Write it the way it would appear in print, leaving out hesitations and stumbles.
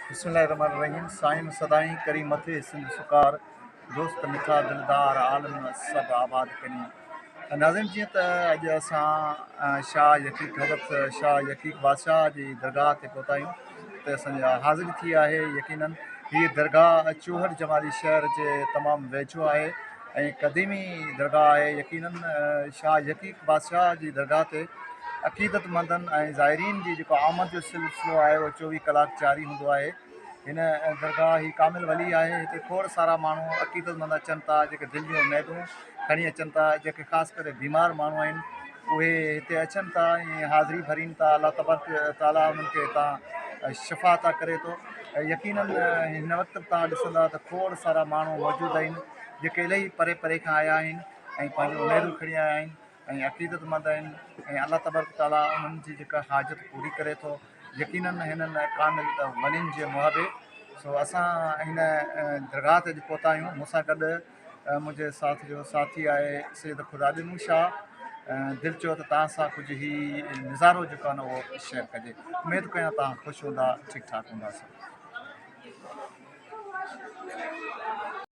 बिस्मिल्लाहिर्रहमानिर्रहीम। साईं सदाई करी मथे सिंध सुकार, दोस्त मिठा दिलदार आलम सब आबाद करी। नाज़िम, जीअं त अॼु असां शाह यकीक हज़रत शाह यकीक बादशाह जी दरगाह ते पहुता आहियूं त असांजी हाज़िरी थी आहे। यकीनन हीअ दरगाह चूहड़ जमाली शहर जे तमामु वेझो आहे ऐं क़दीमी दरगाह आहे। यकीनन शाह यकीक बादशाह जी दरगाह ते अक़ीदतमंदनि ऐं ज़ाइरीन जी जेको आमद जो सिलसिलो आहे उहो 24 कलाक जारी हूंदो आहे। हिन दरगाह ही कामिल वली आहे। हिते खोड़ सारा माण्हू अक़ीदतमंद अचनि था, जेके दिलि जूं उमेदूं खणी अचनि था, जेके ख़ासि करे बीमार माण्हू आहिनि उहे हिते अचनि था ऐं हाज़िरी भरीनि था। अलाह तबारक ताला उन्हनि खे हितां शिफ़ा अता करे थो। यकीनन हिन वक़्तु तव्हां ॾिसंदा त खोड़ सारा माण्हू मौजूदु आहिनि जेके इलाही परे परे खां आया आहिनि ऐं पंहिंजूं उमेदूं खणी आया आहिनि ऐं अक़ीदतमंद आहिनि ऐं अलाह तबारक ताला उन्हनि जी जेका हाजत पूरी करे थो। यकीनन हिननि कामिल वलियुनि जे मुआबे। सो असां हिन दरगाह ते पहुता आहियूं। मूंसां गॾु मुंहिंजे साथ जो साथी आहे सैयद ख़ुदादिनू शाह। दिलि चयो त तव्हां सां कुझु ही नज़ारो जेको आहे न उहो शेयर कजे। उमेदु कयां तव्हां ख़ुशि हूंदा, ठीकु ठाक हूंदासीं।